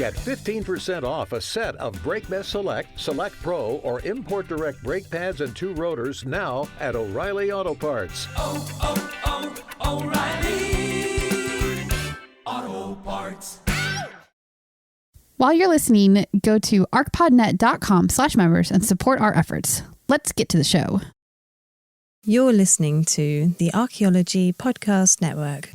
Get 15% off a set of BrakeMess Select, Select Pro, or Import Direct brake pads and 2 rotors now at O'Reilly Auto Parts. O'Reilly Auto Parts. While you're listening, go to ArchPodNet.com/members and support our efforts. Let's get to the show. You're listening to the Archaeology Podcast Network.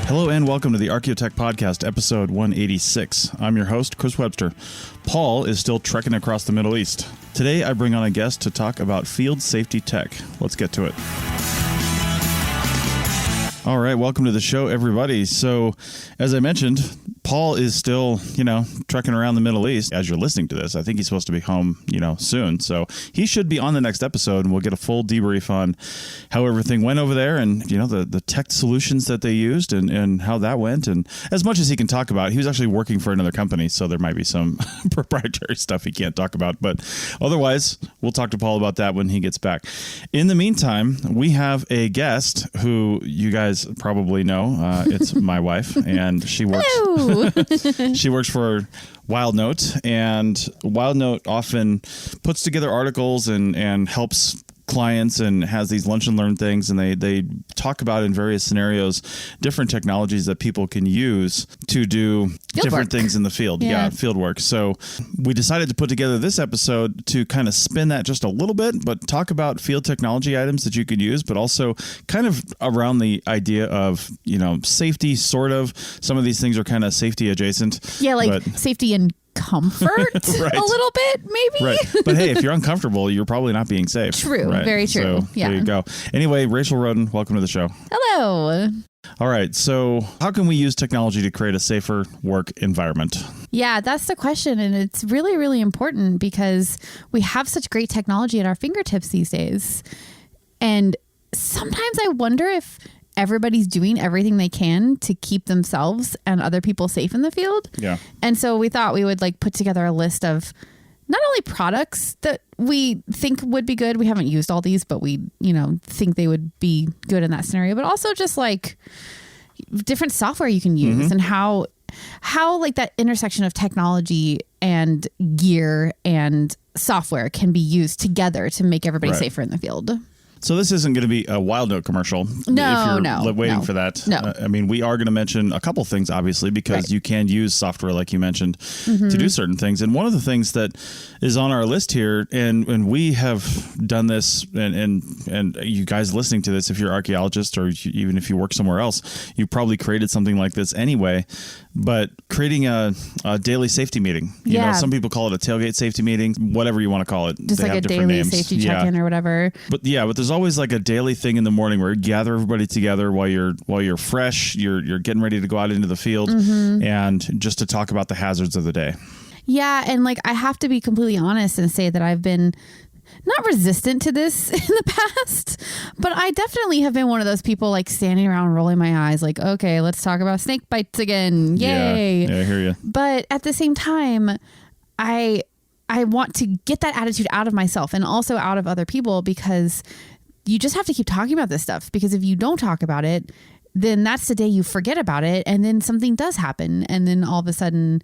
Hello and welcome to the Archaeotech Podcast, episode 186. I'm your host, Chris Webster. Paul is still trekking across the Middle East. Today, I bring on a guest to talk about field safety tech. Let's get to it. All right, welcome to the show, everybody. So, as I mentioned, Paul is still, trekking around the Middle East. As you're listening to this, I think he's supposed to be home, soon. So he should be on the next episode, and we'll get a full debrief on how everything went over there and, the tech solutions that they used and how that went. And as much as he can talk about, he was actually working for another company, so there might be some proprietary stuff he can't talk about. But otherwise, we'll talk to Paul about that when he gets back. In the meantime, we have a guest who you guys probably know. It's my wife, and she works. Hello. She works for Wildnote, and Wildnote often puts together articles and helps clients and has these lunch and learn things, and they talk about in various scenarios different technologies that people can use to do different things in the field. Yeah, field work. So we decided to put together this episode to kind of spin that just a little bit, but talk about field technology items that you could use, but also kind of around the idea of, safety, sort of. Some of these things are kind of safety adjacent. Yeah, like safety and comfort right. A little bit, maybe. Right. But hey, if you're uncomfortable, you're probably not being safe. True. Right? Very true. So there you go. Anyway, Rachel Roden, welcome to the show. Hello. All right. So how can we use technology to create a safer work environment? Yeah, that's the question. And it's really, really important because we have such great technology at our fingertips these days. And sometimes I wonder if everybody's doing everything they can to keep themselves and other people safe in the field. Yeah. And so we thought we would put together a list of not only products that we think would be good. We haven't used all these, but we, think they would be good in that scenario, but also just different software you can use and how that intersection of technology and gear and software can be used together to make everybody safer in the field. So this isn't going to be a Wildnote commercial. No, if you're waiting for that. No. We are going to mention a couple things, obviously, because you can use software, like you mentioned, to do certain things. And one of the things that is on our list here, and we have done this, and you guys listening to this, if you're archaeologists or even if you work somewhere else, you probably created something like this anyway. But creating a daily safety meeting. Some people call it a tailgate safety meeting, whatever you want to call it. Just they like have a different daily names. safety check-in or whatever. But there's always a daily thing in the morning where you gather everybody together while you're fresh, you're getting ready to go out into the field, and just to talk about the hazards of the day. Yeah, and I have to be completely honest and say that I've been not resistant to this in the past, but I definitely have been one of those people standing around rolling my eyes okay, let's talk about snake bites again. Yay. Yeah, I hear you. But at the same time, I want to get that attitude out of myself and also out of other people, because you just have to keep talking about this stuff, because if you don't talk about it, then that's the day you forget about it. And then something does happen. And then all of a sudden,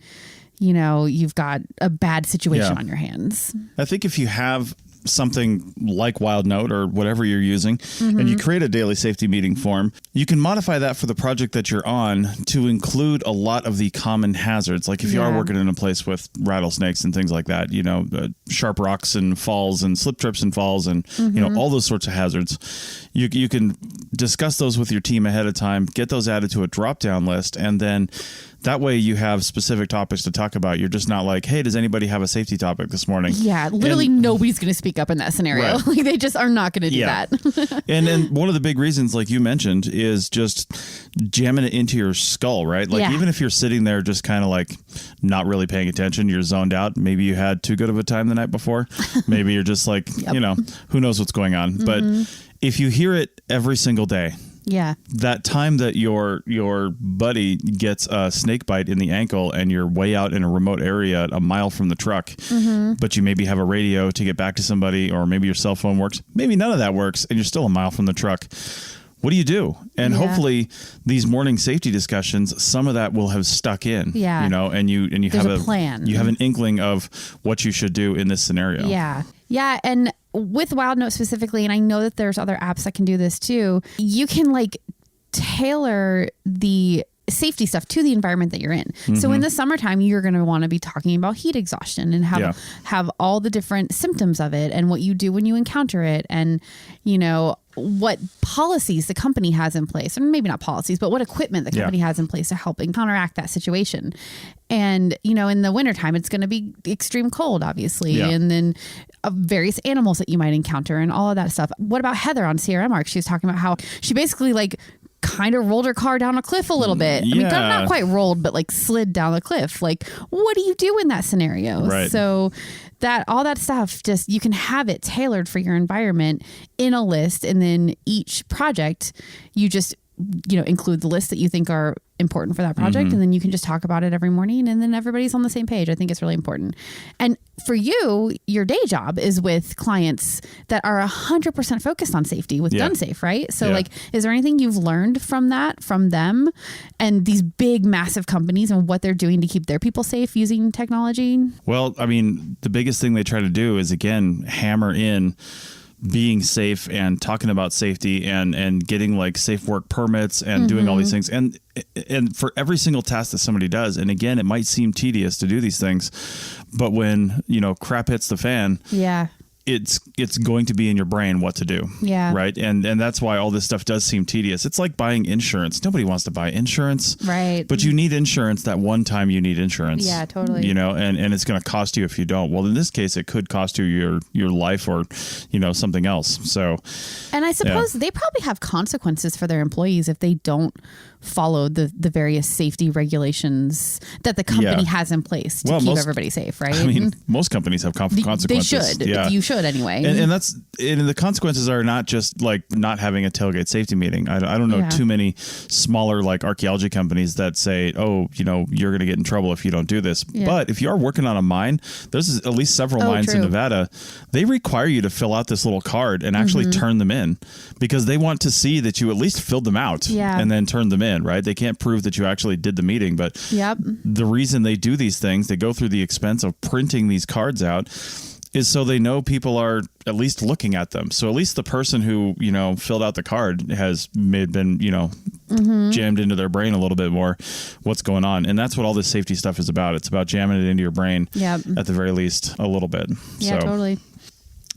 you've got a bad situation on your hands. I think if you have something like Wildnote or whatever you're using, and you create a daily safety meeting form, you can modify that for the project that you're on to include a lot of the common hazards. Like if you are working in a place with rattlesnakes and things like that, sharp rocks and falls and slip trips and falls and, all those sorts of hazards. You can discuss those with your team ahead of time, get those added to a drop-down list, and then that way you have specific topics to talk about. You're just not hey, does anybody have a safety topic this morning? Yeah, literally nobody's going to speak up in that scenario. Right. They just are not going to do that. And then one of the big reasons, like you mentioned, is just jamming it into your skull, right? Even if you're sitting there just kind of not really paying attention, you're zoned out. Maybe you had too good of a time the night before. Maybe you're just who knows what's going on. But if you hear it every single day, Yeah. That time that your buddy gets a snake bite in the ankle and you're way out in a remote area a mile from the truck, mm-hmm. but you maybe have a radio to get back to somebody, or maybe your cell phone works. Maybe none of that works and you're still a mile from the truck. what do you do? And Yeah. hopefully these morning safety discussions, some of that will have stuck in, Yeah. you know, and you There's have a plan. You have an inkling of what you should do in this scenario. Yeah. Yeah. And with Wildnote specifically, and I know that there's other apps that can do this too, you can like tailor the safety stuff to the environment that you're in. So in the summertime, you're going to want to be talking about heat exhaustion and have all the different symptoms of it and what you do when you encounter it, and, you know, what policies the company has in place, or maybe not policies, but what equipment the company has in place to help and counteract that situation. And, you know, in the wintertime, it's going to be extreme cold, obviously. Yeah. And then various animals that you might encounter and all of that stuff. What about Heather on CRM Arc? She was talking about how she basically like kind of rolled her car down a cliff a little bit. Yeah. I mean, not quite rolled, but like slid down the cliff. Like, what do you do in that scenario? Right. So that all that stuff, just you can have it tailored for your environment in a list, and then each project you just, you know, include the lists that you think are important for that project, and then you can just talk about it every morning, and then everybody's on the same page. I think it's really important. And for you, your day job is with clients that are 100% focused on safety with GunSafe, right? So like, is there anything you've learned from that, from them and these big, massive companies and what they're doing to keep their people safe using technology? Well, I mean, the biggest thing they try to do is, again, hammer in being safe and talking about safety and getting like safe work permits and doing all these things. And for every single task that somebody does, and again, it might seem tedious to do these things, but when, you know, crap hits the fan, it's going to be in your brain what to do. Yeah. Right. And that's why all this stuff does seem tedious. It's like buying insurance. Nobody wants to buy insurance. Right. But you need insurance that one time you need insurance. Yeah, totally. You know, and it's going to cost you if you don't. Well, in this case, it could cost you your life or, you know, something else. So. And I suppose they probably have consequences for their employees if they don't follow the various safety regulations that the company has in place to keep everybody safe, right? I mean, most companies have consequences. They should. Yeah. You should anyway. And the consequences are not just like not having a tailgate safety meeting. I don't know too many smaller like archaeology companies that say, oh, you know, you're going to get in trouble if you don't do this. Yeah. But if you are working on a mine, there's at least several mines in Nevada. They require you to fill out this little card and actually turn them in, because they want to see that you at least filled them out and then turned them in. Right? They can't prove that you actually did the meeting, but the reason they do these things, they go through the expense of printing these cards out, is so they know people are at least looking at them. So at least the person who, you know, filled out the card may have been, you know, jammed into their brain a little bit more what's going on. And that's what all this safety stuff is about. It's about jamming it into your brain at the very least a little bit. Yeah, totally.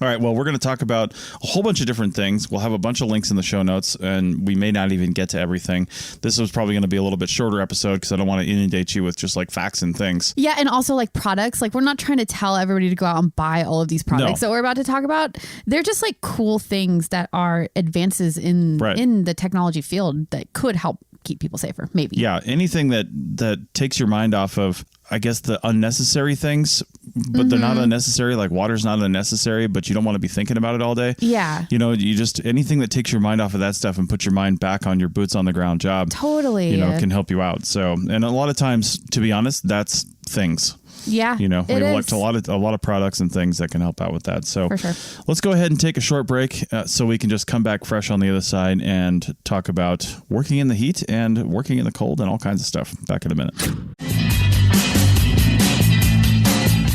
All right. Well, we're going to talk about a whole bunch of different things. We'll have a bunch of links in the show notes, and we may not even get to everything. This was probably going to be a little bit shorter episode because I don't want to inundate you with just like facts and things. Yeah. And also like products. Like, we're not trying to tell everybody to go out and buy all of these products that we're about to talk about. They're just like cool things that are advances in the technology field that could help keep people safer. Maybe. Yeah. Anything that takes your mind off of, I guess, the unnecessary things, but they're not unnecessary. Like water's not unnecessary, but you don't want to be thinking about it all day. Yeah. You know, you just, anything that takes your mind off of that stuff and puts your mind back on your boots on the ground job. Totally. You know, can help you out. So, and a lot of times, to be honest, that's things. Yeah. You know, we looked a lot of products and things that can help out with that. So for sure. Let's go ahead and take a short break so we can just come back fresh on the other side and talk about working in the heat and working in the cold and all kinds of stuff. Back in a minute.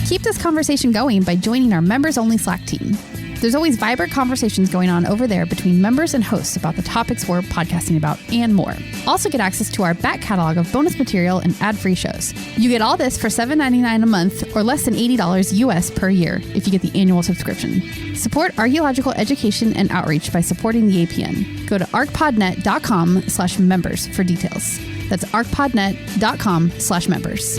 Keep this conversation going by joining our members-only Slack team. There's always vibrant conversations going on over there between members and hosts about the topics we're podcasting about and more. Also get access to our back catalog of bonus material and ad-free shows. You get all this for $7.99 a month or less than $80 US per year if you get the annual subscription. Support archaeological education and outreach by supporting the APN. Go to ArchPodNet.com/members for details. That's ArchPodNet.com/members.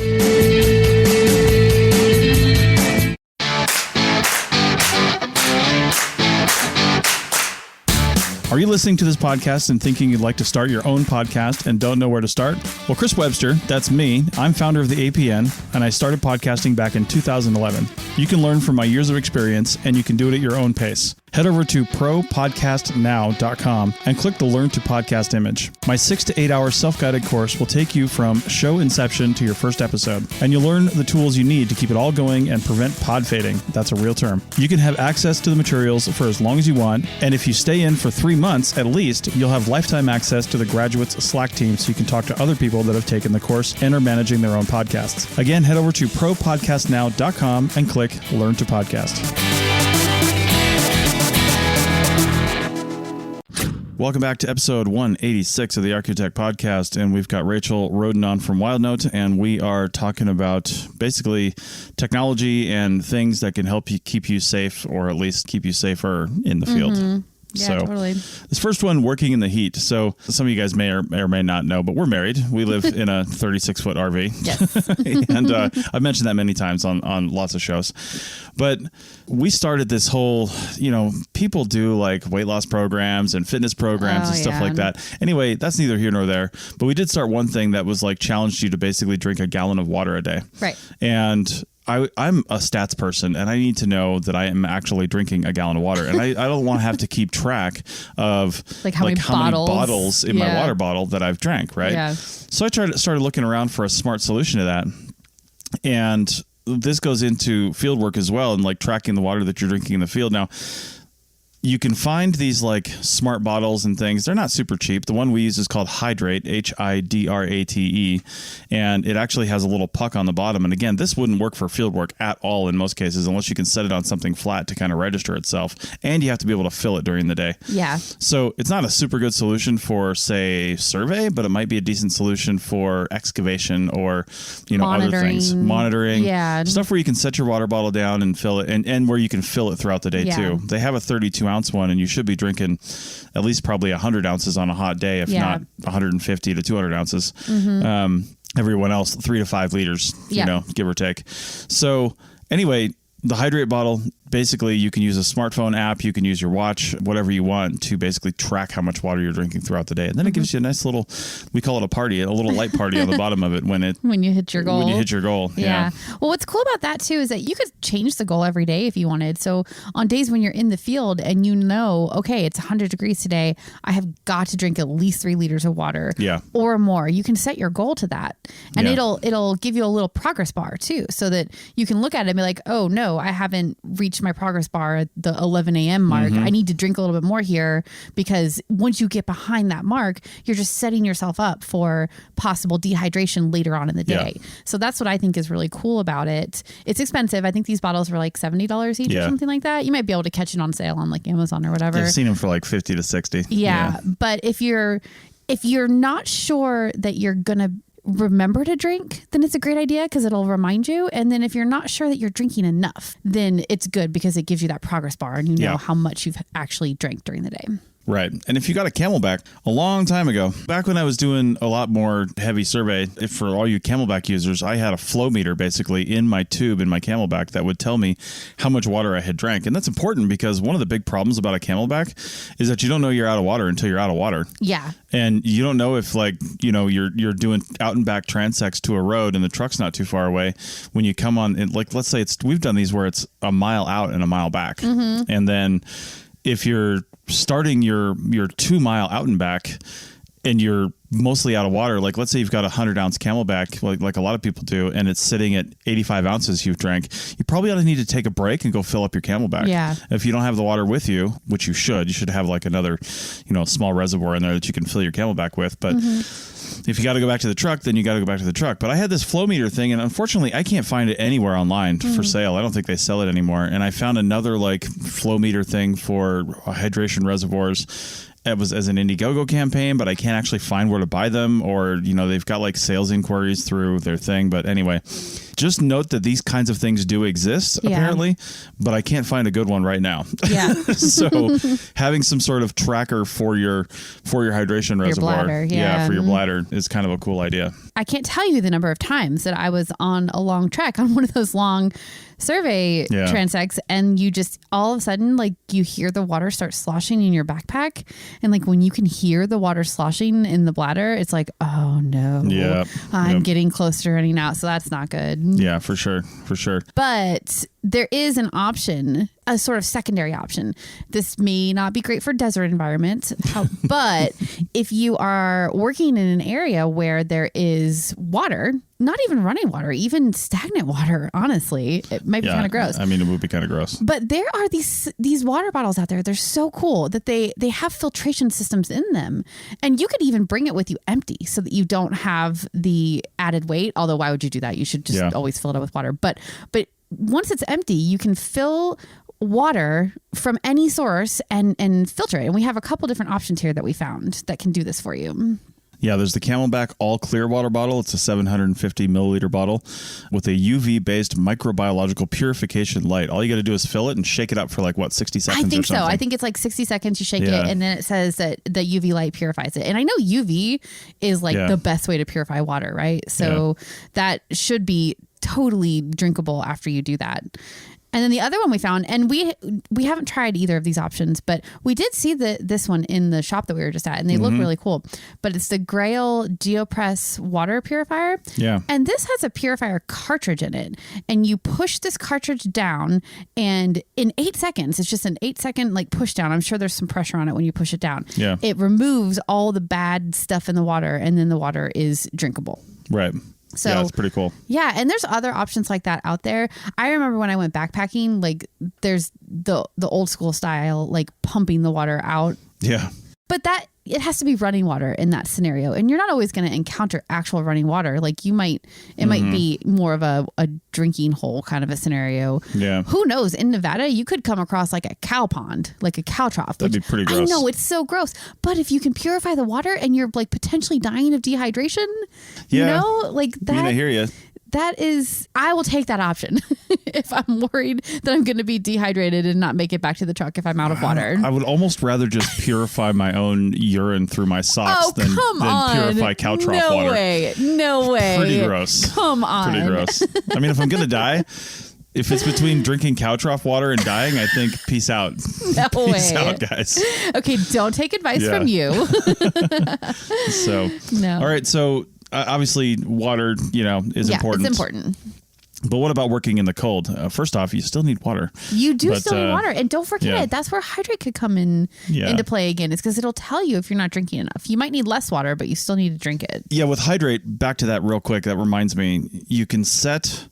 Are you listening to this podcast and thinking you'd like to start your own podcast and don't know where to start? Well, Chris Webster, that's me. I'm founder of the APN, and I started podcasting back in 2011. You can learn from my years of experience, and you can do it at your own pace. Head over to propodcastnow.com and click the Learn to Podcast image. My 6 to 8 hour self-guided course will take you from show inception to your first episode, and you'll learn the tools you need to keep it all going and prevent pod fading. That's a real term. You can have access to the materials for as long as you want, and if you stay in for 3 months at least, you'll have lifetime access to the graduates Slack team so you can talk to other people that have taken the course and are managing their own podcasts. Again, head over to propodcastnow.com and click Learn to Podcast. Welcome back to episode 186 of the Architect Podcast, and we've got Rachel Roden on from Wildnote, and we are talking about basically technology and things that can help you keep you safe, or at least keep you safer in the field. Yeah, totally. This first one, working in the heat. So some of you guys may or may not know, but we're married. We live in a 36-foot RV. Yes. And I've mentioned that many times on lots of shows. But we started this whole, people do like weight loss programs and fitness programs and stuff like that. Anyway, that's neither here nor there. But we did start one thing that was like challenged you to basically drink a gallon of water a day. Right. And I'm a stats person, and I need to know that I am actually drinking a gallon of water. And I don't want to have to keep track of how many bottles in my water bottle that I've drank, right? Yeah. So I started looking around for a smart solution to that. And this goes into field work as well, and like tracking the water that you're drinking in the field. Now, you can find these like smart bottles and things. They're not super cheap. The one we use is called Hydrate, Hydrate, and it actually has a little puck on the bottom. And again, this wouldn't work for field work at all in most cases, unless you can set it on something flat to kind of register itself. And you have to be able to fill it during the day. Yeah. So it's not a super good solution for, say, survey, but it might be a decent solution for excavation or, other things. Monitoring. Yeah. Stuff where you can set your water bottle down and fill it, and where you can fill it throughout the day too. They have a 32-ounce one, and you should be drinking at least probably 100 ounces on a hot day, if not 150 to 200 ounces. Everyone else 3 to 5 liters, give or take. So anyway, the Hydrate bottle, basically you can use a smartphone app, you can use your watch, whatever you want to basically track how much water you're drinking throughout the day. And then it gives you a nice little, we call it a party, a little light party on the bottom of it when you hit your goal. Yeah. Well, what's cool about that too is that you could change the goal every day if you wanted. So on days when you're in the field and okay, it's 100 degrees today, I have got to drink at least 3 liters of water or more. You can set your goal to that, and it'll give you a little progress bar too, so that you can look at it and be like, oh no, I haven't reached my progress bar at the 11 a.m. mark. I need to drink a little bit more here, because once you get behind that mark, you're just setting yourself up for possible dehydration later on in the day. So that's what I think is really cool about it. It's expensive. I think these bottles were like $70 each or something like that. You might be able to catch it on sale on like Amazon or whatever. I've seen them for like 50 to 60. Yeah. But if you're not sure that you're going to remember to drink, then it's a great idea because it'll remind you. And then if you're not sure that you're drinking enough, then it's good because it gives you that progress bar and you know how much you've actually drank during the day. Right. And if you got a Camelback a long time ago, back when I was doing a lot more heavy survey, for all you Camelback users, I had a flow meter basically in my tube in my Camelback that would tell me how much water I had drank. And that's important because one of the big problems about a Camelback is that you don't know you're out of water until you're out of water. Yeah. And you don't know if you're doing out and back transects to a road and the truck's not too far away. When you come on, let's say we've done these where it's a mile out and a mile back. And then if you're starting your 2 mile out and back and you're mostly out of water, like let's say you've got 100-ounce Camelback, like a lot of people do, and it's sitting at 85 ounces you've drank, you probably ought to need to take a break and go fill up your Camelback. Yeah. If you don't have the water with you, which you should have like another, small reservoir in there that you can fill your Camelback with. But if you got to go back to the truck, then you got to go back to the truck. But I had this flow meter thing, and unfortunately, I can't find it anywhere online for sale. I don't think they sell it anymore. And I found another like flow meter thing for hydration reservoirs. It was as an Indiegogo campaign, but I can't actually find where to buy them, or, they've got like sales inquiries through their thing. But anyway, just note that these kinds of things do exist apparently, but I can't find a good one right now. Yeah. So having some sort of tracker for your hydration reservoir, bladder, for your bladder is kind of a cool idea. I can't tell you the number of times that I was on a long trek on one of those long survey transects, and you just all of a sudden like you hear the water start sloshing in your backpack, and like when you can hear the water sloshing in the bladder, it's like, oh no, I'm getting close to running out. So that's not good. Yeah, for sure. But there is an option a sort of secondary option. This may not be great for desert environments, but if you are working in an area where there is water, not even running water, even stagnant water, honestly, it might be kind of gross. I mean, it would be kind of gross. But there are these water bottles out there. They're so cool that they have filtration systems in them. And you could even bring it with you empty so that you don't have the added weight. Although, why would you do that? You should just always fill it up with water. But once it's empty, you can fill water from any source and filter it. And we have a couple different options here that we found that can do this for you. Yeah, there's the Camelback all clear water bottle. It's a 750 milliliter bottle with a UV-based microbiological purification light. All you got to do is fill it and shake it up for 60 seconds. I think or something. so. I think it's 60 seconds. You shake it, and then it says that the UV light purifies it. And I know UV is the best way to purify water, right? So that should be totally drinkable after you do that. And then the other one we found, and we haven't tried either of these options, but we did see this one in the shop that we were just at, and they look really cool. But it's the Grail GeoPress water purifier. Yeah. And this has a purifier cartridge in it. And you push this cartridge down, and in 8 seconds, it's just an 8-second push down. I'm sure there's some pressure on it when you push it down. Yeah. It removes all the bad stuff in the water, and then the water is drinkable. Right. So yeah, it's pretty cool. Yeah, and there's other options like that out there. I remember when I went backpacking, there's the old school style, pumping the water out. Yeah. But it has to be running water in that scenario. And you're not always going to encounter actual running water. It might be more of a drinking hole kind of a scenario. Yeah. Who knows? In Nevada, you could come across a cow pond, a cow trough. That'd be pretty gross. I know, it's so gross. But if you can purify the water and you're potentially dying of dehydration, that. I mean, I hear you. That is, I will take that option if I'm worried that I'm going to be dehydrated and not make it back to the truck if I'm out of water. I would almost rather just purify my own urine through my socks than purify cow trough water. No way. Pretty gross. Come on. Pretty gross. I mean, if I'm going to die, if it's between drinking cow trough water and dying, I think peace out. No peace way. out, guys. Okay, don't take advice from you. So, no. All right. So, obviously, water, is important. It's important. But what about working in the cold? First off, you still need water. You do still need water. And don't forget, that's where Hydrate could come into play again. It's because it'll tell you if you're not drinking enough. You might need less water, but you still need to drink it. Yeah, with Hydrate, back to that real quick, that reminds me, you can set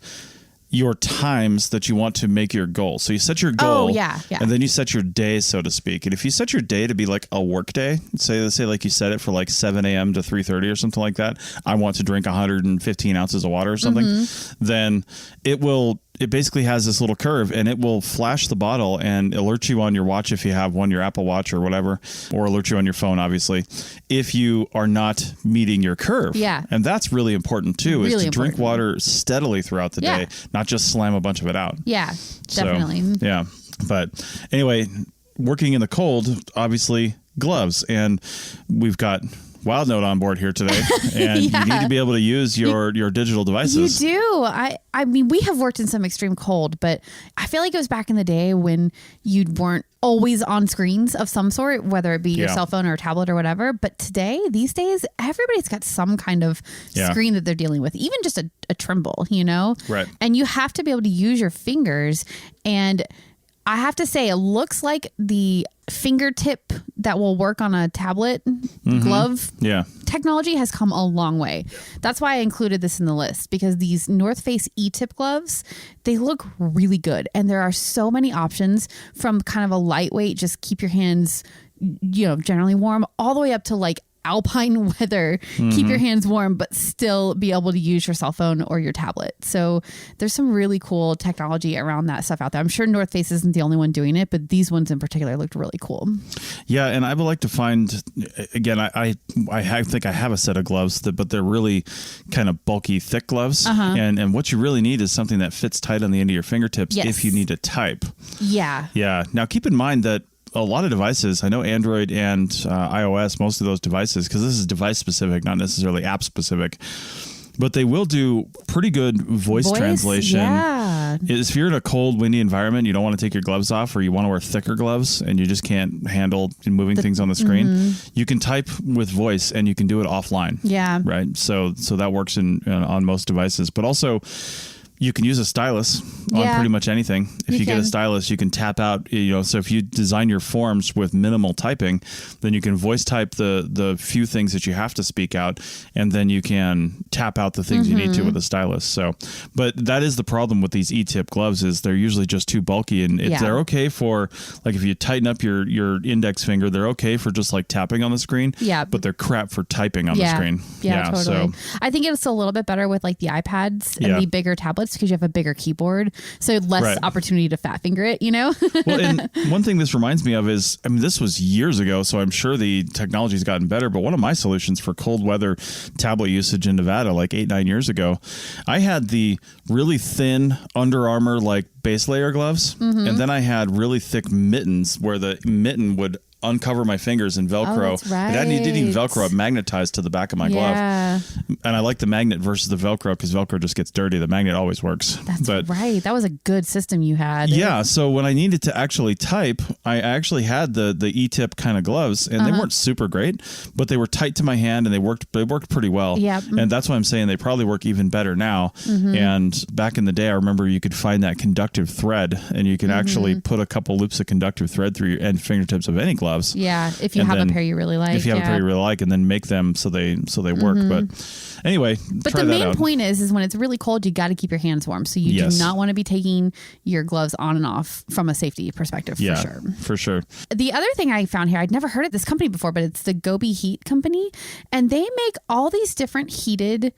your times that you want to make your goal. So you set your goal, and then you set your day, so to speak. And if you set your day to be a work day, say you set it for 7 a.m. to 3:30 or something like that, I want to drink 115 ounces of water or something, then it basically has this little curve, and it will flash the bottle and alert you on your watch if you have one, your Apple Watch or whatever, or alert you on your phone, obviously, if you are not meeting your curve. Yeah. And that's really important too, really is to important. drink water steadily throughout the day, not just slam a bunch of it out. Yeah, definitely. So, yeah. But anyway, working in the cold, obviously gloves, and we've got Wildnote on board here today, and you need to be able to use your digital devices. You do. I mean, we have worked in some extreme cold, but I feel like it was back in the day when you weren't always on screens of some sort, whether it be your cell phone or a tablet or whatever. But these days, everybody's got some kind of screen that they're dealing with, even just a Trimble, Right. And you have to be able to use your fingers. And I have to say, it looks like the fingertip that will work on a tablet glove technology has come a long way. That's why I included this in the list, because these North Face E-tip gloves, they look really good. And there are so many options, from kind of a lightweight, just keep your hands, generally warm, all the way up to alpine weather, keep your hands warm, but still be able to use your cell phone or your tablet. So there's some really cool technology around that stuff out there. I'm sure North Face isn't the only one doing it, but these ones in particular looked really cool. Yeah, and I would like to find, again, I think I have a set of gloves, but they're really kind of bulky, thick gloves. And what you really need is something that fits tight on the end of your fingertips if you need to type. Yeah. Yeah. Now, keep in mind that a lot of devices, I know Android and iOS, most of those devices, because this is device specific, not necessarily app specific, but they will do pretty good voice translation. Yeah. If you're in a cold, windy environment, you don't want to take your gloves off, or you want to wear thicker gloves and you just can't handle moving things on the screen, you can type with voice and you can do it offline. Yeah. Right. So that works on most devices, but also You can use a stylus on Yeah. pretty much anything. If you get a stylus, you can tap out, so if you design your forms with minimal typing, then you can voice type the few things that you have to speak out, and then you can tap out the things you need to with a stylus. So, but that is the problem with these E-tip gloves is they're usually just too bulky, and they're okay for, like, if you tighten up your index finger, they're okay for just like tapping on the screen. Yeah. But they're crap for typing on the screen. Yeah, totally. So I think it's a little bit better with like the iPads and the bigger tablets because you have a bigger keyboard, so less opportunity to fat finger it, Well, and one thing this reminds me of is, this was years ago, so I'm sure the technology's gotten better, but one of my solutions for cold weather tablet usage in Nevada, like 8-9 years ago, I had the really thin Under Armour like base layer gloves, and then I had really thick mittens where the mitten would uncover my fingers and Velcro. Oh, that's right. It didn't even Velcro, it magnetized to the back of my glove. And I like the magnet versus the Velcro because Velcro just gets dirty. The magnet always works. That's right. That was a good system you had. Yeah. So when I needed to actually type, I actually had the E-tip kind of gloves, and they weren't super great, but they were tight to my hand and they worked pretty well. Yeah. And that's why I'm saying they probably work even better now. And back in the day, I remember you could find that conductive thread, and you could actually put a couple loops of conductive thread through your end fingertips of any glove. Yeah, if you have a pair you really like. If you have a pair you really like, and then make them so they work. But anyway, but the main point is when it's really cold, you got to keep your hands warm. So you do not want to be taking your gloves on and off from a safety perspective. For sure. The other thing I found here, I'd never heard of this company before, but it's the Gobi Heat Company, and they make all these different heated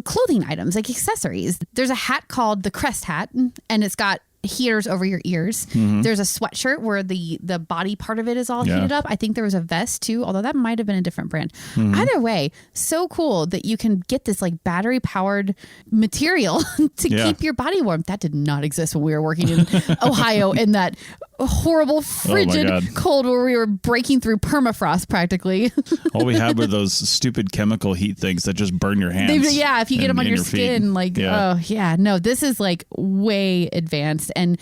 clothing items, like accessories. There's a hat called the Crest hat, and it's got heaters over your ears. There's a sweatshirt where the body part of it is all heated up. I think there was a vest too, although that might have been a different brand. Either way, so cool that you can get this like battery powered material to keep your body warm. That did not exist when we were working in Ohio in that horrible frigid cold where we were breaking through permafrost practically. All we had were those stupid chemical heat things that just burn your hands. If you get them on your skin, no, this is like way advanced. And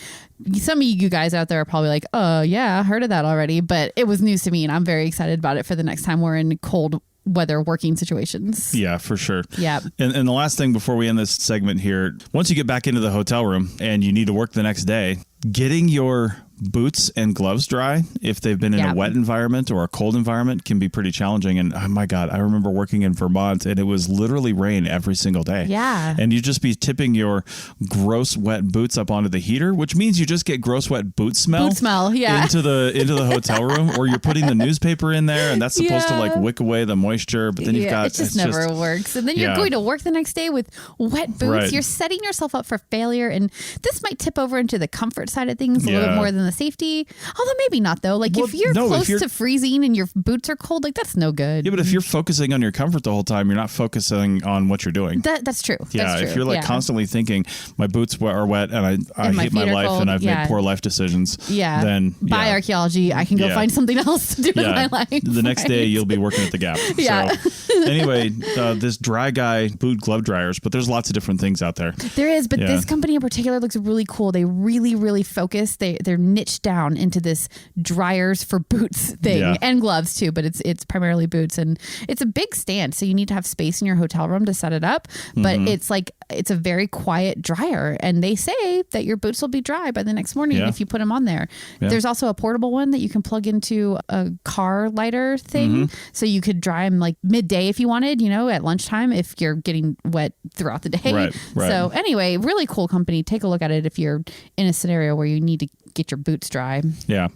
some of you guys out there are probably like, oh yeah, I heard of that already, but it was news to me and I'm very excited about it for the next time we're in cold weather working situations. Yeah, for sure. Yeah. And the last thing before we end this segment here, once you get back into the hotel room and you need to work the next day, getting your boots and gloves dry, if they've been in a wet environment or a cold environment, can be pretty challenging. And oh my God, I remember working in Vermont and it was literally rain every single day. Yeah. And you just be tipping your gross wet boots up onto the heater, which means you just get gross wet boot smell. Into the hotel room, or you're putting the newspaper in there and that's supposed to like wick away the moisture, but then you've got it just never works. And then you're going to work the next day with wet boots. You're setting yourself up for failure, and this might tip over into the comfort side of things a little bit more than the safety, although maybe not though. Like if you're close to freezing and your boots are cold, like that's no good. Yeah, but if you're focusing on your comfort the whole time, you're not focusing on what you're doing. That's true. Yeah, if you're like constantly thinking my boots are wet and I hate my life cold, and I've made poor life decisions. Yeah. Then buy Archaeology. I can go find something else to do with my life. The next day you'll be working at the Gap. Yeah. So anyway, this dry guy boot glove dryers, but there's lots of different things out there. There is, but this company in particular looks really cool. They really focus. They're niched down into this dryers for boots thing and gloves too, but it's primarily boots, and it's a big stand, so you need to have space in your hotel room to set it up. But it's a very quiet dryer, and they say that your boots will be dry by the next morning if you put them on there. There's also a portable one that you can plug into a car lighter thing, so you could dry them like midday if you wanted, at lunchtime if you're getting wet throughout the day. Right. So anyway, really cool company. Take a look at it if you're in a scenario where you need to get your boots dry. Yeah.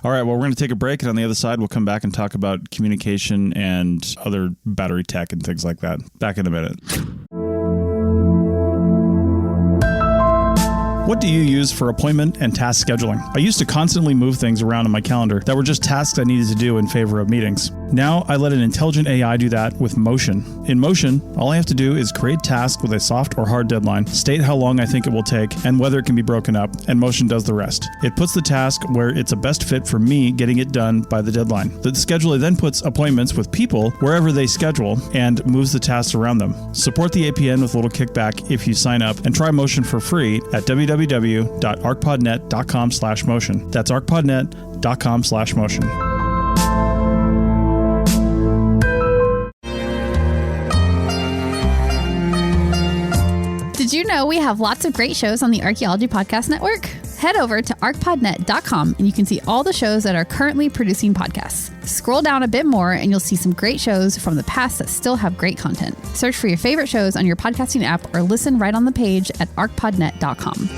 All right. Well, we're going to take a break, and on the other side, we'll come back and talk about communication and other battery tech and things like that. Back in a minute. What do you use for appointment and task scheduling? I used to constantly move things around in my calendar that were just tasks I needed to do in favor of meetings. Now I let an intelligent AI do that with Motion. In Motion, all I have to do is create tasks with a soft or hard deadline, state how long I think it will take, and whether it can be broken up, and Motion does the rest. It puts the task where it's a best fit for me getting it done by the deadline. The scheduler then puts appointments with people wherever they schedule and moves the tasks around them. Support the APN with a little kickback if you sign up, and try Motion for free at www.archpodnet.com/motion. That's archpodnet.com/motion. Did Did you know we have lots of great shows on the Archaeology Podcast Network? Head over to ArchPodNet.com and you can see all the shows that are currently producing podcasts. Scroll down a bit more and you'll see some great shows from the past that still have great content. Search for your favorite shows on your podcasting app or listen right on the page at ArchPodNet.com.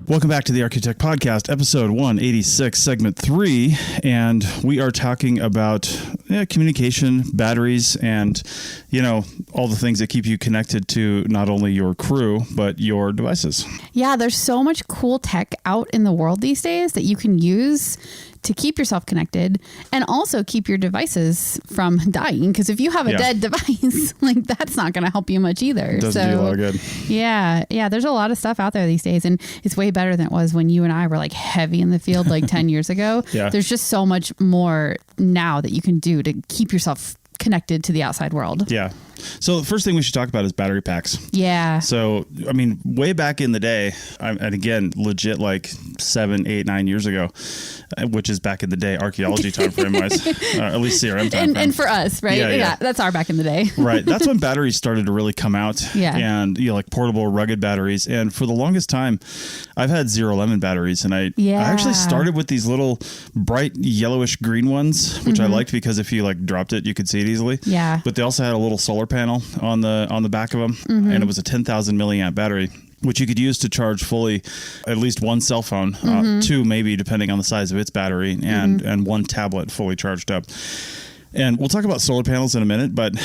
Welcome back to the Architect Podcast, episode 186, segment 3, and we are talking about communication, batteries, and, all the things that keep you connected to not only your crew, but your devices. Yeah, there's so much cool tech out in the world these days that you can use to keep yourself connected and also keep your devices from dying. Because if you have a dead device, that's not going to help you much either. Doesn't do a lot of good. Yeah. There's a lot of stuff out there these days, and it's way better than it was when you and I were heavy in the field 10 years ago. Yeah. There's just so much more now that you can do to keep yourself connected to the outside world. Yeah. So the first thing we should talk about is battery packs. Yeah. So, way back in the day, and again, legit 7, 8, 9 years ago, which is back in the day, archaeology time frame wise, at least CRM time frame. And for us, right? Yeah. That's our back in the day. Right. That's when batteries started to really come out. Yeah. And, portable, rugged batteries. And for the longest time, I've had 0-lemon batteries. And I actually started with these little bright yellowish green ones, which I liked because if you dropped it, you could see it easily. Yeah. But they also had a little solar panel on the back of them, and it was a 10,000 milliamp battery, which you could use to charge fully at least one cell phone, 2 maybe depending on the size of its battery, and one tablet fully charged up. And we'll talk about solar panels in a minute, but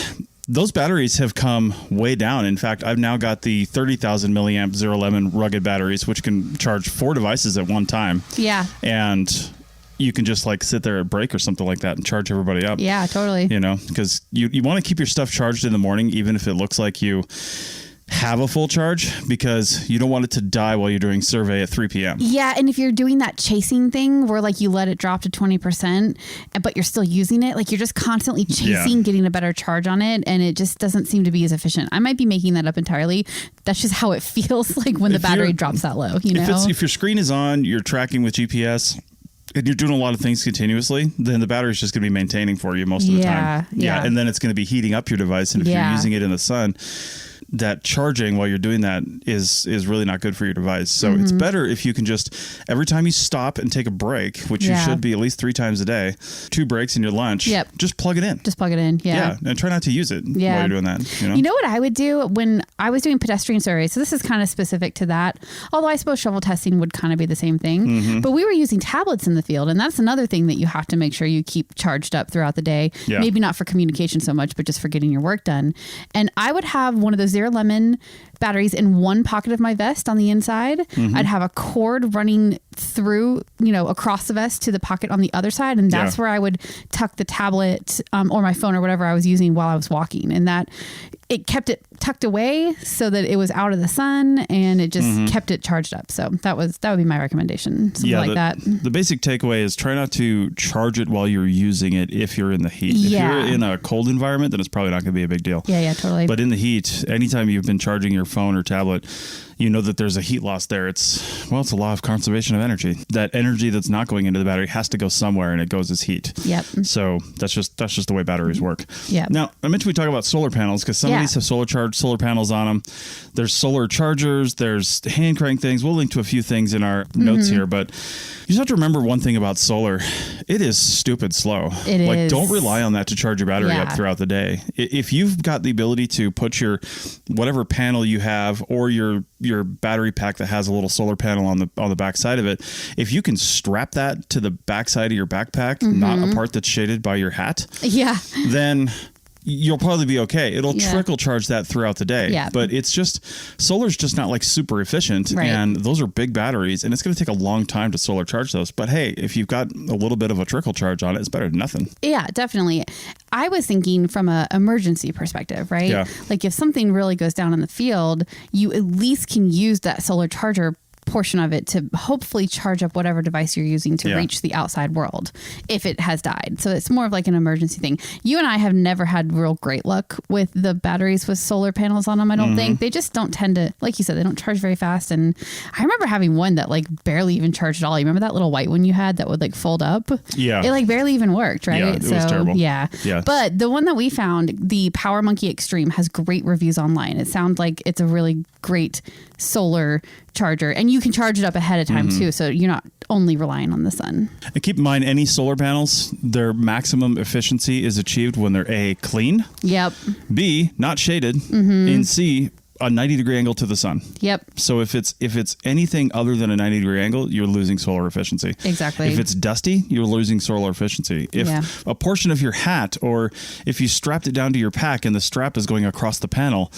those batteries have come way down. In fact, I've now got the 30,000 milliamp 0-lemon rugged batteries, which can charge 4 devices at one time. Yeah. And you can just sit there at break or something like that and charge everybody up. Yeah, totally. Because you want to keep your stuff charged in the morning, even if it looks like you have a full charge, because you don't want it to die while you're doing survey at 3 p.m. Yeah, and if you're doing that chasing thing where you let it drop to 20%, but you're still using it, you're just constantly chasing, getting a better charge on it, and it just doesn't seem to be as efficient. I might be making that up entirely. That's just how it feels when the battery drops that low. If your screen is on, you're tracking with GPS, and you're doing a lot of things continuously, then the battery's just going to be maintaining for you most of the time. Yeah. And then it's going to be heating up your device. And if you're using it in the sun, that charging while you're doing that is really not good for your device. So it's better if you can just, every time you stop and take a break, which you should be at least 3 times a day, 2 breaks in your lunch, just plug it in. Yeah. And try not to use it while you're doing that. You know what I would do when I was doing pedestrian surveys? So this is kind of specific to that, although I suppose shovel testing would kind of be the same thing. But we were using tablets in the field, and that's another thing that you have to make sure you keep charged up throughout the day. Yeah. Maybe not for communication so much, but just for getting your work done. And I would have one of those 0-lemon batteries in one pocket of my vest on the inside. I'd have a cord running through, across the vest to the pocket on the other side. And that's where I would tuck the tablet or my phone or whatever I was using while I was walking. And that it kept it tucked away so that it was out of the sun, and it just kept it charged up. So that would be my recommendation. Something like that. The basic takeaway is try not to charge it while you're using it if you're in the heat. If you're in a cold environment, then it's probably not going to be a big deal. Yeah, totally. But in the heat, anytime you've been charging your phone or tablet, you know that there's a heat loss there. It's a law of conservation of energy. That energy that's not going into the battery has to go somewhere, and it goes as heat. Yep. So that's just the way batteries work. Yep. Now, I mentioned we talk about solar panels because some of these have solar panels on them. There's solar chargers. There's hand crank things. We'll link to a few things in our notes here, but you just have to remember one thing about solar. It is stupid slow. It is. Don't rely on that to charge your battery up throughout the day. If you've got the ability to put your whatever panel you have or your battery pack that has a little solar panel on the back side of it, if you can strap that to the back side of your backpack, not a part that's shaded by your hat, then you'll probably be okay. It'll trickle charge that throughout the day. Yeah. But it's just, solar's just not super efficient. Right. And those are big batteries, and it's going to take a long time to solar charge those. But hey, if you've got a little bit of a trickle charge on it, it's better than nothing. Yeah, definitely. I was thinking from an emergency perspective, right? Yeah. If something really goes down in the field, you at least can use that solar charger portion of it to hopefully charge up whatever device you're using to Yeah. reach the outside world if it has died. So it's more of like an emergency thing. You and I have never had real great luck with the batteries with solar panels on them. I don't think they just don't tend to, like you said, they don't charge very fast. And I remember having one that like barely even charged at all. You remember that little white one you had that would like fold up? Yeah. It like barely even worked, right? Yeah, it was terrible. Yeah. Yeah. But the one that we found, the Power Monkey Extreme, has great reviews online. It sounds like it's a really great solar charger, and you can charge it up ahead of time too, so you're not only relying on the sun. And keep in mind, any solar panels, their maximum efficiency is achieved when they're A, clean, Yep. B, not shaded, and C, a 90-degree angle to the sun. Yep. So if it's anything other than a 90-degree angle, you're losing solar efficiency. Exactly. If it's dusty, you're losing solar efficiency. If a portion of your hat, or if you strapped it down to your pack and the strap is going across the panel,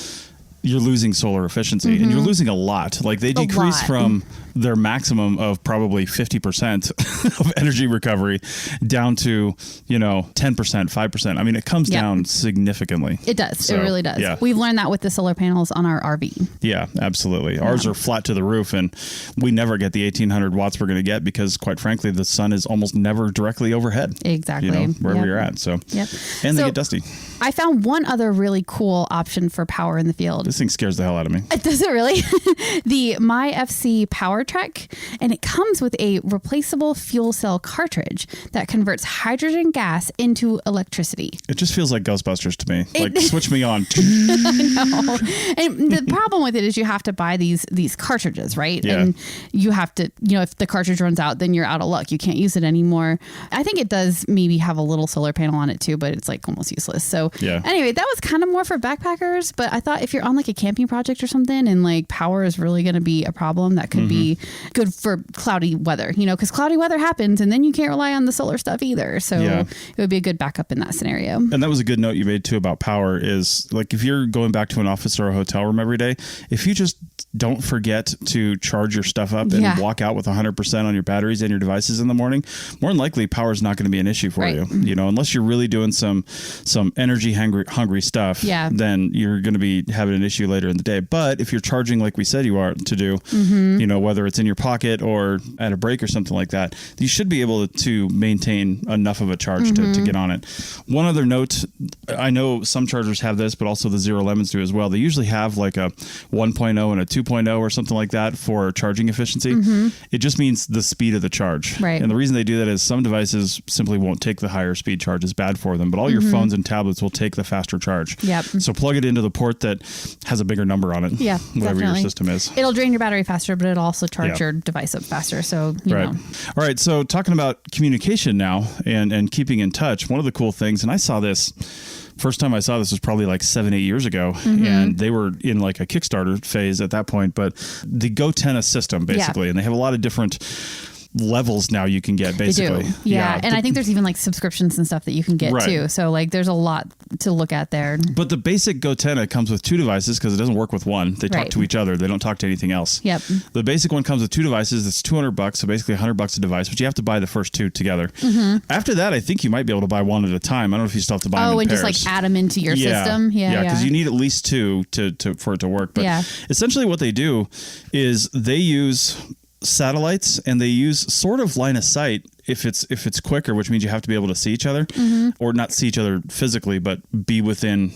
you're losing solar efficiency, and you're losing a lot. Like they decrease from their maximum of probably 50% of energy recovery down to, 10%, 5%. I mean, it comes down significantly. It does. So, it really does. yeah. We've learned that with the solar panels on our RV. Yeah, absolutely. Ours are flat to the roof, and we never get the 1800 watts we're going to get because, quite frankly, the sun is almost never directly overhead. Exactly. Wherever you're at. So, and they get dusty. I found one other really cool option for power in the field. This thing scares the hell out of me. Does it really? The MyFC Power Trek, and it comes with a replaceable fuel cell cartridge that converts hydrogen gas into electricity. It just feels like Ghostbusters to me. Like, switch me on. No. And the problem with it is you have to buy these cartridges, right? Yeah. And you have to, if the cartridge runs out, then you're out of luck. You can't use it anymore. I think it does maybe have a little solar panel on it too, but it's like almost useless. So anyway, that was kind of more for backpackers, but I thought if you're on like a camping project or something and like power is really going to be a problem, that could be good for cloudy weather, because cloudy weather happens and then you can't rely on the solar stuff either. So it would be a good backup in that scenario. And that was a good note you made too about power is like if you're going back to an office or a hotel room every day, if you just don't forget to charge your stuff up and walk out with 100% on your batteries and your devices in the morning, more than likely power is not going to be an issue for you. Unless you're really doing some energy hungry stuff, then you're going to be having an issue later in the day. But if you're charging like we said you are to do, whether it's in your pocket or at a break or something like that, you should be able to maintain enough of a charge to get on it. One other note, I know some chargers have this, but also the Zero Lemons do as well. They usually have like a 1.0 and a 2.0 or something like that for charging efficiency. It just means the speed of the charge. Right. And the reason they do that is some devices simply won't take the higher speed charge. It's bad for them, but all your phones and tablets will take the faster charge. Yep. So plug it into the port that has a bigger number on it. Yeah, whatever definitely. your system is. It'll drain your battery faster, but it'll also charge your device up faster. So, you know. All right. So talking about communication now and keeping in touch, one of the cool things, and I saw this, first time I saw this was probably like 7-8 years ago, and they were in like a Kickstarter phase at that point, but the GoTenna system basically, and they have a lot of different levels now you can get basically. They do. Yeah. And I think there's even like subscriptions and stuff that you can get too. So like there's a lot to look at there. But the basic GoTenna comes with 2 devices because it doesn't work with one. They talk to each other. They don't talk to anything else. Yep. The basic one comes with 2 devices. It's $200, so basically $100 a device, but you have to buy the first 2 together. After that, I think you might be able to buy one at a time. I don't know if you still have to buy them in pairs. Just like add them into your system. Yeah, because you need at least 2 for it to work. But essentially what they do is they use satellites and they use sort of line of sight if it's quicker, which means you have to be able to see each other or not see each other physically, but be within,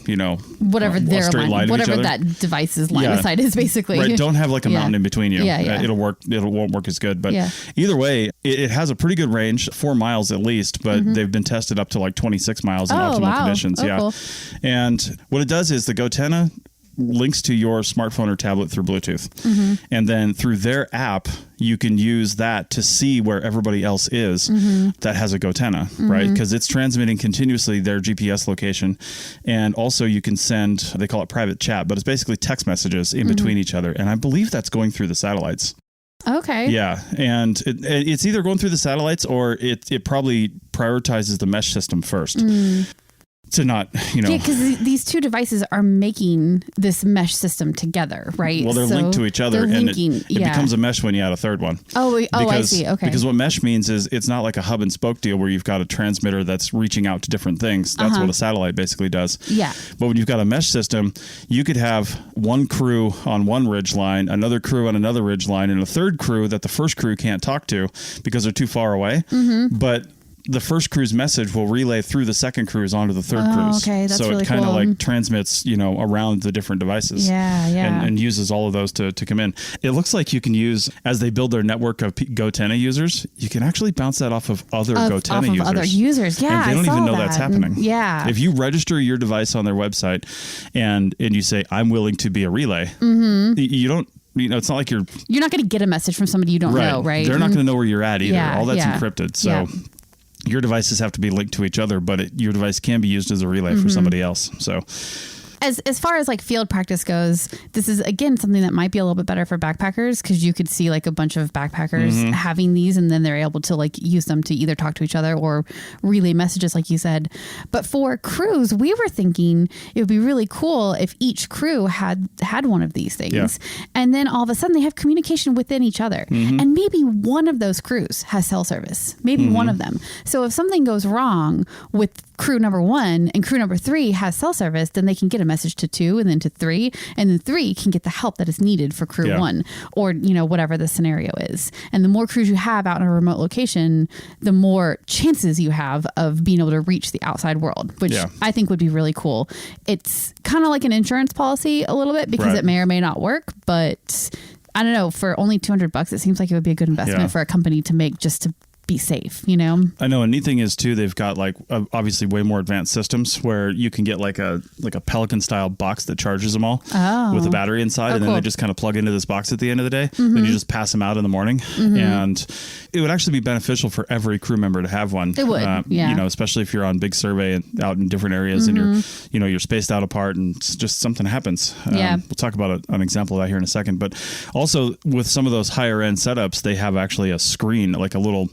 whatever their straight line whatever that device's line of sight is basically. Right. Don't have like a mountain in between you. It'll work. It won't work as good. But either way, it has a pretty good range, 4 miles at least, but they've been tested up to like 26 miles in optimal conditions. Cool. And what it does is the GoTenna links to your smartphone or tablet through Bluetooth. And then through their app, you can use that to see where everybody else is that has a GoTenna, right? Because it's transmitting continuously their GPS location. And also you can send, they call it private chat, but it's basically text messages in between each other. And I believe that's going through the satellites. Okay. Yeah. And it's either going through the satellites or it probably prioritizes the mesh system first. to not, Yeah, because these two devices are making this mesh system together, right? Well, they're linked to each other, and it becomes a mesh when you add a third one. I see. Okay. Because what mesh means is it's not like a hub and spoke deal where you've got a transmitter that's reaching out to different things. That's what a satellite basically does. Yeah. But when you've got a mesh system, you could have one crew on one ridge line, another crew on another ridge line, and a third crew that the first crew can't talk to because they're too far away. But the first crew's message will relay through the second crew's onto the third crew's. Okay, that's so really it kind of cool. like transmits, around the different devices. Yeah. And uses all of those to come in. It looks like you can use, as they build their network of GoTenna users, you can actually bounce that off of other GoTenna users. Other users. Yeah, and they don't even know that's happening. Yeah. If you register your device on their website and you say, I'm willing to be a relay, you don't, it's not like you're not going to get a message from somebody you don't know, right? They're not going to know where you're at either. Yeah, all that's encrypted. So your devices have to be linked to each other, but your device can be used as a relay for somebody else. So as far as like field practice goes, this is again something that might be a little bit better for backpackers, because you could see like a bunch of backpackers having these, and then they're able to like use them to either talk to each other or relay messages, like you said. But for crews, we were thinking it would be really cool if each crew had one of these things, and then all of a sudden they have communication within each other, and maybe one of those crews has cell service, maybe one of them. So if something goes wrong with crew number 1 and crew number 3 has cell service, then they can get a message to 2 and then to 3, and then 3 can get the help that is needed for crew 1, or whatever the scenario is. And the more crews you have out in a remote location, the more chances you have of being able to reach the outside world, which I think would be really cool. It's kind of like an insurance policy a little bit, because it may or may not work, but I don't know, for only $200, it seems like it would be a good investment for a company to make, just to be safe, I know. A neat thing is too, they've got like obviously way more advanced systems where you can get like a Pelican style box that charges them all with a battery inside, and then they just kind of plug into this box at the end of the day. Then you just pass them out in the morning, and it would actually be beneficial for every crew member to have one. It would, especially if you're on big survey and out in different areas, and you're spaced out apart, and it's just something happens. We'll talk about an example of that here in a second. But also with some of those higher end setups, they have actually a screen, like a little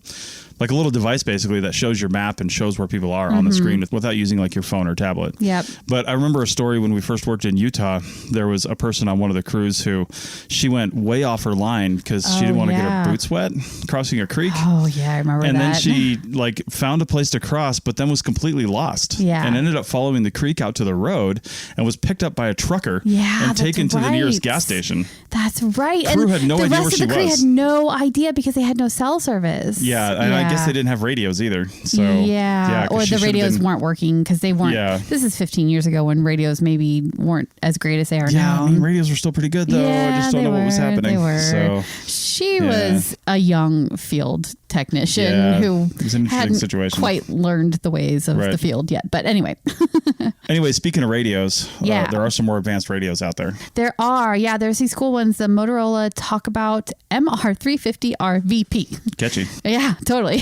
device basically that shows your map and shows where people are on the screen without using like your phone or tablet. Yep. But I remember a story when we first worked in Utah. There was a person on one of the crews who she went way off her line because she didn't want to get her boots wet crossing a creek. Oh yeah, I remember and that. And then she like found a place to cross, but then was completely lost. Yeah. And ended up following the creek out to the road and was picked up by a trucker and taken to the nearest gas station. That's right. Crew had no idea where she was. The rest of the crew had no idea because they had no cell service. I guess they didn't have radios either. So or the radios weren't working because they weren't. Yeah. This is 15 years ago when radios maybe weren't as great as they are now. I mean, radios were still pretty good though. I just don't know what was happening. They were. So she was a young field technician who hadn't quite learned the ways of the field yet. But anyway. Anyway, speaking of radios, there are some more advanced radios out there. There are. Yeah, there's these cool ones. The Motorola Talkabout MR350R VP. Catchy. Yeah, totally.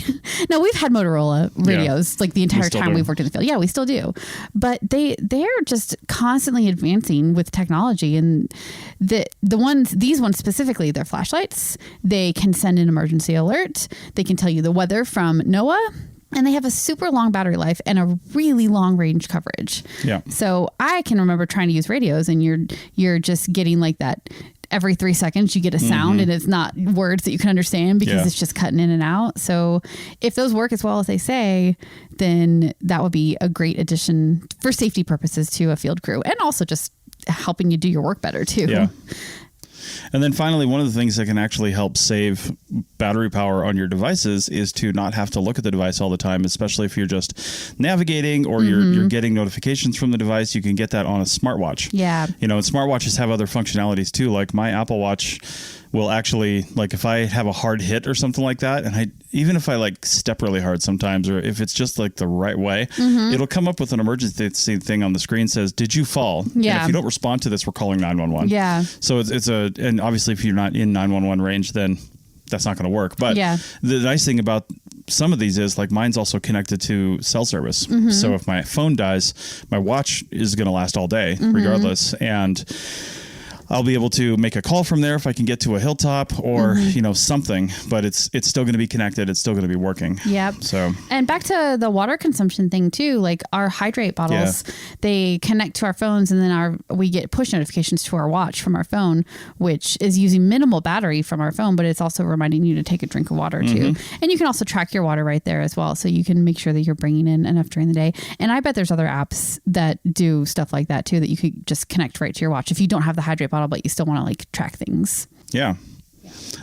No, we've had Motorola radios like the entire time we've worked in the field. Yeah, we still do. But they're just constantly advancing with technology. And these ones specifically, they're flashlights. They can send an emergency alert. They can tell you the weather from NOAA. And they have a super long battery life and a really long range coverage. Yeah. So I can remember trying to use radios, and you're just getting like that. Every 3 seconds you get a sound, and it's not words that you can understand because it's just cutting in and out. So if those work as well as they say, then that would be a great addition for safety purposes to a field crew, and also just helping you do your work better too. Yeah. And then finally, one of the things that can actually help save battery power on your devices is to not have to look at the device all the time, especially if you're just navigating or you're getting notifications from the device. You can get that on a smartwatch. Yeah. And smartwatches have other functionalities too. Like my Apple Watch will actually, like if I have a hard hit or something like that, and even if I like step really hard sometimes, or if it's just like the right way, it'll come up with an emergency thing on the screen, says, "Did you fall?" Yeah. And if you don't respond to this, we're calling 911. Yeah. So and obviously if you're not in 911 range, then that's not going to work. But the nice thing about some of these is like mine's also connected to cell service. So if my phone dies, my watch is going to last all day regardless. And I'll be able to make a call from there if I can get to a hilltop or, something, but it's still going to be connected. It's still going to be working. Yep. So, and back to the water consumption thing too, like our hydrate bottles, they connect to our phones, and then we get push notifications to our watch from our phone, which is using minimal battery from our phone, but it's also reminding you to take a drink of water too. And you can also track your water right there as well. So you can make sure that you're bringing in enough during the day. And I bet there's other apps that do stuff like that too, that you could just connect right to your watch if you don't have the hydrate bottle, but you still want to like track things. Yeah.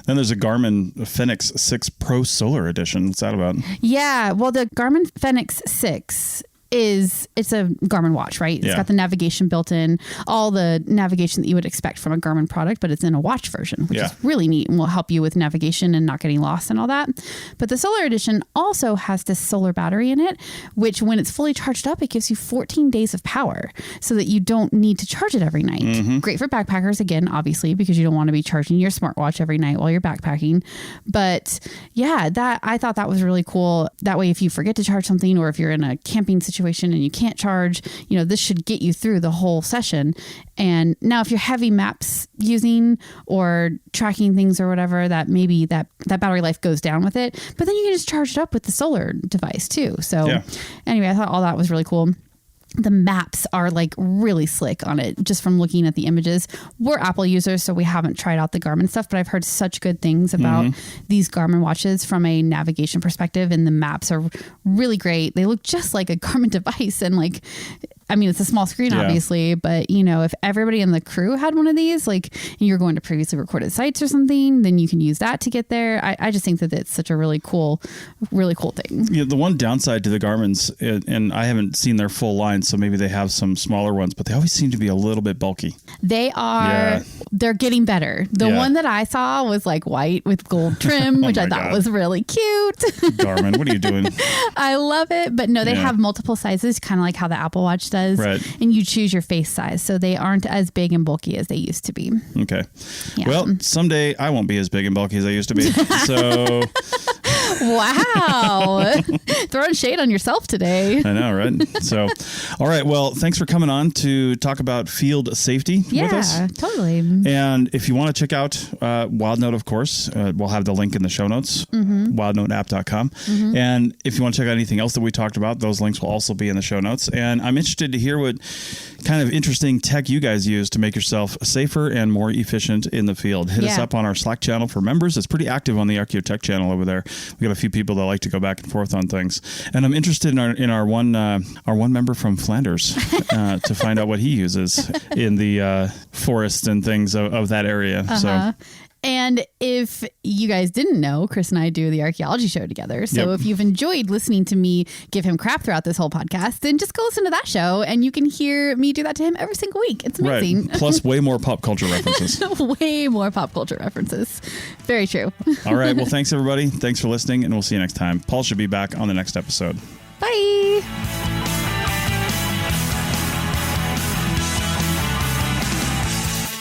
Then there's a Garmin Fenix 6 Pro Solar Edition. What's that about? Yeah. Well, the Garmin Fenix 6 it's a Garmin watch, right? It's got the navigation built in, all the navigation that you would expect from a Garmin product, but it's in a watch version, which is really neat and will help you with navigation and not getting lost and all that. But the Solar Edition also has this solar battery in it, which when it's fully charged up, it gives you 14 days of power so that you don't need to charge it every night. Great for backpackers, again, obviously, because you don't want to be charging your smartwatch every night while you're backpacking. But yeah, I thought that was really cool. That way, if you forget to charge something, or if you're in a camping situation and you can't charge, this should get you through the whole session. And now if you're heavy maps using or tracking things or whatever, that maybe that battery life goes down with it, but then you can just charge it up with the solar device too. So anyway, I thought all that was really cool. The maps are like really slick on it, just from looking at the images. We're Apple users, so we haven't tried out the Garmin stuff, but I've heard such good things about these Garmin watches from a navigation perspective, and the maps are really great. They look just like a Garmin device, and like, I mean, it's a small screen, obviously, but if everybody in the crew had one of these, like you're going to previously recorded sites or something, then you can use that to get there. I just think that it's such a really cool thing. Yeah, the one downside to the Garmin's, and I haven't seen their full line, so maybe they have some smaller ones, but they always seem to be a little bit bulky. They are, they're getting better. The one that I saw was like white with gold trim, which I thought was really cute. Garmin, what are you doing? I love it. But no, they have multiple sizes, kind of like how the Apple Watch does. Right. And you choose your face size. So they aren't as big and bulky as they used to be. Okay. Yeah. Well, someday I won't be as big and bulky as I used to be. So... Wow. Throwing shade on yourself today. I know, right? So, all right. Well, thanks for coming on to talk about field safety with us. Yeah, totally. And if you want to check out Wildnote, of course, we'll have the link in the show notes, wildnoteapp.com. And if you want to check out anything else that we talked about, those links will also be in the show notes. And I'm interested to hear what kind of interesting tech you guys use to make yourself safer and more efficient in the field. Hit us up on our Slack channel for members. It's pretty active on the Archaeotech channel over there. We got a few people that like to go back and forth on things, and I'm interested in our one member from Flanders to find out what he uses in the forests and things of that area. So. And if you guys didn't know, Chris and I do the Archaeology show together. So if you've enjoyed listening to me give him crap throughout this whole podcast, then just go listen to that show and you can hear me do that to him every single week. It's amazing. Right. Plus way more pop culture references. Way more pop culture references. Very true. All right. Well, thanks everybody. Thanks for listening, and we'll see you next time. Paul should be back on the next episode. Bye.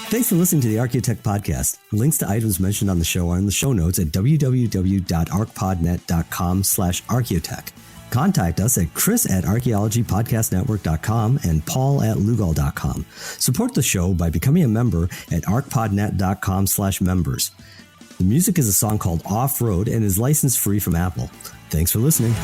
Thanks for listening to the Archaeotech podcast. Links to items mentioned on the show are in the show notes at www.archpodnet.com/archaeotech. Contact us at chris@archaeologypodcastnetwork.com and paul@lugal.com. Support the show by becoming a member at archpodnet.com/members. The music is a song called Off Road and is license free from Apple. Thanks for listening.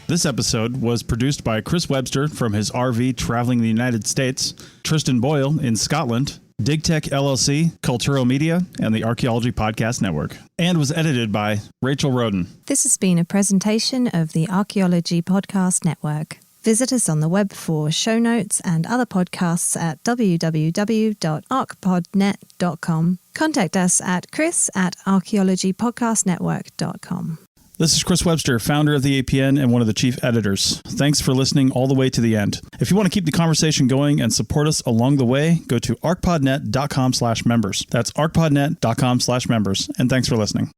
This episode was produced by Chris Webster from his RV traveling the United States, Tristan Boyle in Scotland, DigTech LLC, Cultural Media, and the Archaeology Podcast Network, and was edited by Rachel Roden. This has been a presentation of the Archaeology Podcast Network. Visit us on the web for show notes and other podcasts at www.archpodnet.com. Contact us at chris@archaeologypodcastnetwork.com. This is Chris Webster, founder of the APN and one of the chief editors. Thanks for listening all the way to the end. If you want to keep the conversation going and support us along the way, go to archpodnet.com/members. That's archpodnet.com/members. And thanks for listening.